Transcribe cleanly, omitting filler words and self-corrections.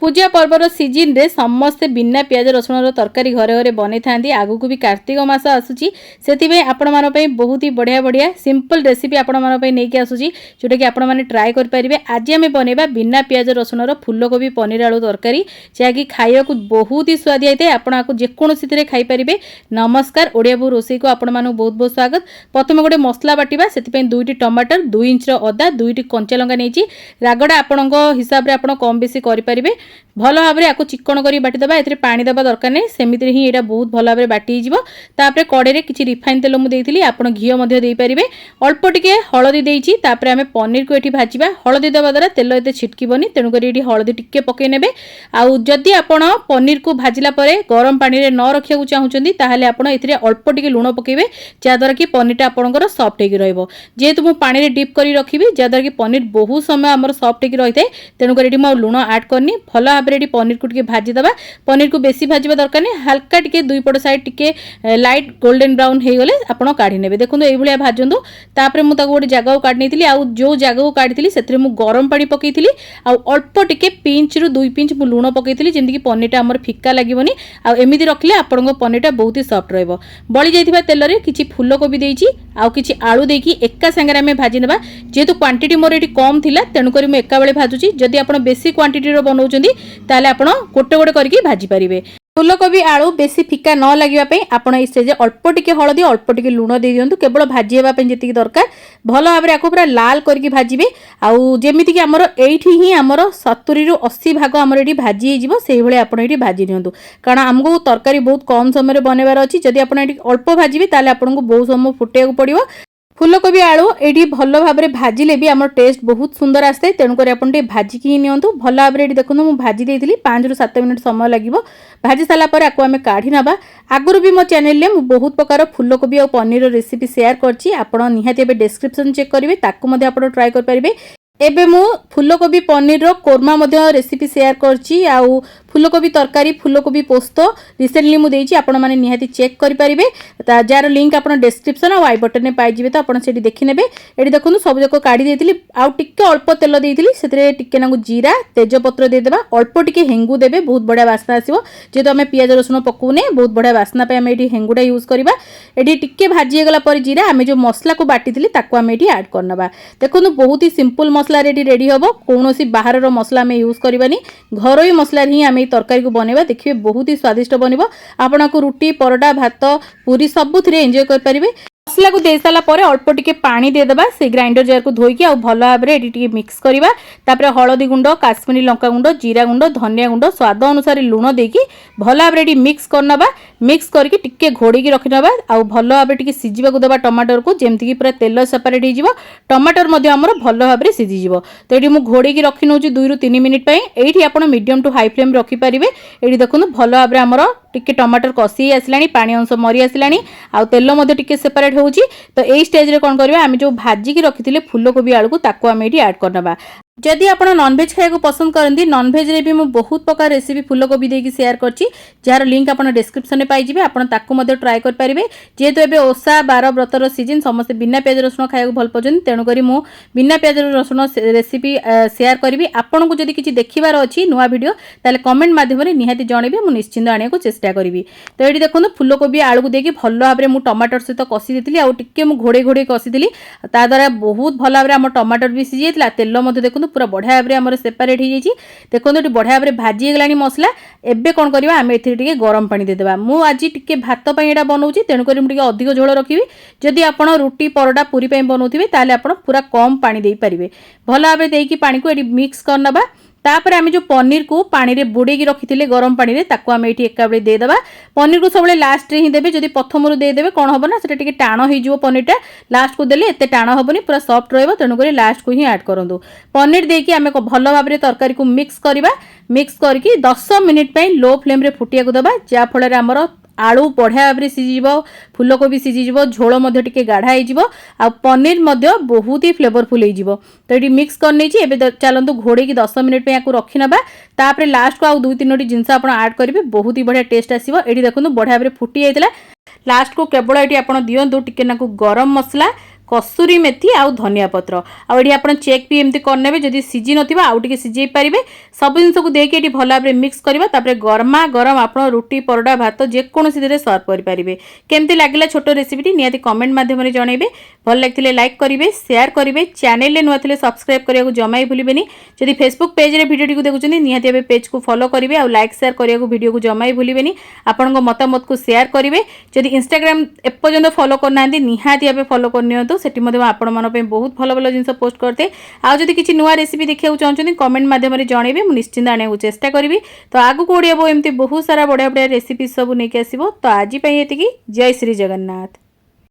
पूजा पर्वर season रे समस्ते बिना प्याज रसुण तरकारी घरे घरे बनै था। आगु को भी कार्तिक मास आसूची से आपण मान बहुत ही बढ़िया बढ़िया सिंपल रेसिपी आपण मान नहीं आसूची जोटा कि आपण मैंने ट्राए करेंगे। आज आम बनवा बिना प्याज रसुण फूलकोबी पनीर आलू तरकारी जहाँकि खाया बहुत ही स्वादी होता है। आपको जेकोसी खाईपारे। नमस्कार ओडिया बो रोसई को आपण मानू बहुत बहुत स्वागत। प्रथम गोटे मसला बाटिबा से दुईटी टमाटर 2 इंच अदा 2टी कंचा लंका नहीं रागड़ा आपण हिसाब से आप कम बेसी करेंगे। भल भाव में चिकन कर बाटिदेबा ए पानी देवा दरकार नहीं सेमती ही यहाँ बहुत भल भाव बाटी होपर कड़े किसी रिफाइन तेल मुझे आप घी पारे। अल्प टिके हलदी देती आम पनीर को ये भाजवा हलदी देवा द्वारा तेल एत छिटकनी तेणुक ये हलदी टिके पकईने। आदि आप पनीर को भाजला गरम पानी में न रखा चाहूँगी आपड़ अल्प टिके लुण पकेबे जहाद्वारा कि पनीर आपंकर सफ्ट हो जेहेतु मुझे पानी में डीप कर रखी जहाद्वारा कि पनीर बहुत समय आम सफ्ट रही है तेणुक ये लुण आड करनी भल भाव में पनीर को भाजीदे। पनीर को बेसी भाजवा दरकार नहीं हल्का टिके दुई पट साइड टिके लाइट गोल्डन ब्राउन हो गले आपड़ काढ़ी ने। देखो ये भाजतु तापर मुझे गोटे जगह काढ़ी जो जगह काढ़ी से गरम पानी पकई अल्प टिके पिंच रु 2 पिंच लुण पकई जमीक पनीर आम फिका लगे आमती रखिले आपण पनीर बहुत ही सफ्ट रही जाइए। तेल में किसी फूलकोबी कि आलू देकी एका सांगे आम भाजीने जेहेतु क्वांटिटी मोर ये कम थी तेणुक मुझे एका बेले भाजुची। जदि आप बेसी क्वांटिटी बनाऊँगी ताले आपण गोटे गोटे करके भाजी पारिबे। फूलकोबी आलू बेसी फिका न लगे आप स्टेज अल्प टिके हलदी अल्प टिके लुण दे दिंतु केवल भाजीवाई जी दरकार भल भाव में आपको पूरा लाल करके भाजबे। आमती कि आमर एठी ही आमर 70 रु 80 भाग आमर ये भाजी से भाई आप भाजी दिंतु कारण आमको तरकारी बहुत कम समय बनवार अच्छी। जदि आप अल्प भाजबे ताले आपको बहुत समय फुटेक पड़ो। फूलकोबी आलू ये भल भाव में भाजिले भी आम टेस्ट बहुत सुंदर आसता है तेणुक आपड़े भाजिक ही नियंतु भल भाव में। देखो मुझे भाजी देती 5 रु 7 मिनट समय लगे भाजी सारापर आपको आम काढ़ी ना। आगुरी भी मो चैनल में मुझे बहुत प्रकार फूलकोबी और पनीर रेसिपी शेयर करछि आपण निहाती डिस्क्रिप्शन चेक करेंगे ताकू आप ट्राए करेंगे। एबे मु फूलकोबी पनीर रो कोरमा रेसिपी शेयर करछि आउ फूलकोबी तरकारी फूलकोबी पोस्त रिसेंटली मुझे देछि आपण माने निहाती चेक करि परिबे जार लिंक आपण डिस्क्रिप्शन और आई बटन में पाई जिवे तो आपण सेठी देखि नेबे। एठी देखुनु सब जको काढी देथिली आउ टिके अल्प तेल देथिली सेतरे टिके नांगु जीरा तेजपत्र दे देबा अल्प टिके हेंगु देबे बहुत बढ़िया वासना आसीबो। जेतो हमें पियाज रसुन पकोने बहुत बढ़िया वासना पे हमें एठी हेंगुडा यूज करबा। एठी टिके भाजी गला पर जीरा हमें जो मसला को बाटीथिली ताको हमें एठी ऐड करनबा। देखुनु बहुत ही सिंपल मसला रेडी रेडी हम कौन बाहर मसला आम यूज करवानी घर मसला ही आम तरकारी को बनवा देखिए बहुत ही स्वादिष्ट बन आपको रुटी परोटा भात पूरी सबुथ एंजॉय करेंगे। मसला को दे सारा पर अल्प टिके पानी देदेबा से ग्राइंडर जार को धोईकी आ भल भाव में ये मिक्स करवा। तापर हलदी गुंड काश्मीरी लंका गुंड जीरा गुंड धनिया गुंड स्वाद अनुसार लुण देकी भल भाव में मिक्स करनबा। मिक्स करके टिके घोड़ेकी रखिनबा आ भल भाव में सीझा को देबा टमाटर को जेमती कि पूरा तेल सेपरेट हो टमाटर आमर भल भाव में सीझीज। तो ये मुझे घोड़ेकी रखी नौ 2 रु 3 मिनिट ये आप मीडियम टू हाई फ्लेम रखिपारे। ये देखो भल भाव में आमर टिके टमाटर कषि आसला पानी अंश मरी आसला आ तेल टिके सेपरेट होची। तो यही स्टेज रे कौन करबा आम जो भाजिकी रखी फूलकोबी आलू को ताको आम ये ऐड करनबा। जदि आप नॉनवेज खाया पसंद करती नॉनवेज रे भी मुझे बहुत प्रकार रेसिपी फूलकोबी देकी शेयर करछि जार लिंक आप डिस्क्रिप्शन में पाइबे आपको ट्राए करेंगे। जेहेतु एबे ओषा 12 व्रतर सीजन समस्त बिना प्याज रसुण खाया भल पाउछन तेणुक मु बिना प्याज रसुण रेसिपी शेयर करी आपको जदि किसी देखिबार अच्छी नुआ वीडियो ताले कमेंट माध्यम निहाती जनइबे मु निश्चिंत आने को चेष्टा करी। तो ये देखो फूलकोबी आलू को देकी भल भाव में टमाटर सहित कषि देती आउ टिके मु घोड़े घोड़े कषि ता द्वारा बहुत भल भाव में आम टमाटर भी सीझी जाइला तेल देखो पूरा बढ़िया भाव में सेपरेट हो जाइए। देखो ये बढ़िया भाव में भाजी गलानी मसला एबे कौन करवा आम ए गरम पानी देदेबा। मु आज टिके भात यहाँ बनाऊँगी तेणुक मुझे अधिक झोल रखी। जदि आप रुटी परोटा पूरी बनाऊे ताले आप पूरा कम पानी दे पारे भल भाव में देकी पानी को ये मिक्स करनबा। तापर आम जो पनीर को पानी रे बुड़ेकी रखी थे गरम पानी रे ताको आम ये एका बेले देदेबा। पनीर को सब लास्ट रे ही देबे जदि प्रथम देदेबे कौन हम ना से टाण हो पनीरटा लास्ट को देले एते टाण हेनी पूरा सफ्ट रहिबो तेणुक लास्ट को ही ऐड करंतु। पनीर देकी आम भल भाव में तरकारी को मिक्स करवा। मिक्स करके 10 मिनिट लो फ्लेम रे फुटिया को देबा जहाँफल आमर आलू बढ़िया भाव में सीझीज फूलकोबी सीझीज झोल टिके गाढ़ा हो पनीर बहुत ही फ्लेवरफुल हो। तो ये मिक्स कर नहीं चलतु घोड़े 10 मिनिट या रखिनबा। तापर लास्ट को आउ 2-3 जिनस आप ऐड करेंगे बहुत ही बढ़िया टेस्ट आसो। ये देखो बढ़िया भाव में फुटी जाता लास्ट को केवल ये आप दिंतु टिके गरम मसला कसूरी मेथी आउ धनिया पत्र आउे आप चेक भी एमती करने जदि सीझी नथिबा आउ टिके सीझे पारिबे सब जिनस को देके एटी भल भाबरे मिक्स करबा तापर गरमा गरम आप रुटी परोटा भात जेकोसी रे सर्व कर पारिबे। केमती लागला छोट रेसिपीटी निहाती कमेंट माध्यम रे जणैबे। भल लागथिले लाइक करिवे शेयर करिवे चैनल रे नुआ थिले सब्सक्राइब करिया जमाई भूलिबेनी। जदि फेसबुक पेज रे वीडियो को देखुछनी निहाती एबे पेज को फॉलो करिवे आ लाइक शेयर करिया वीडियो को जमाई भूलिबेनी। आपनको मतामत को शेयर करिवे। जदि इंस्टाग्राम एपर्यंत फॉलो करना निहाती एबे फॉलो करनियंतु सेठी मध्ये आपण मन पे बहुत भल भल जिंस पोस्ट करते। आ जदि किछि नुआ रेसिपी देखिया चाहछनी कमेंट माध्यम रे जणैबे मु निश्चिंत आने चेष्टा करी। तो आगु को ओडिया एमती बहुत सारा बढ़िया बढ़िया रेसिपी सब नहीं आसो। तो आज एतिकी जय श्री जगन्नाथ।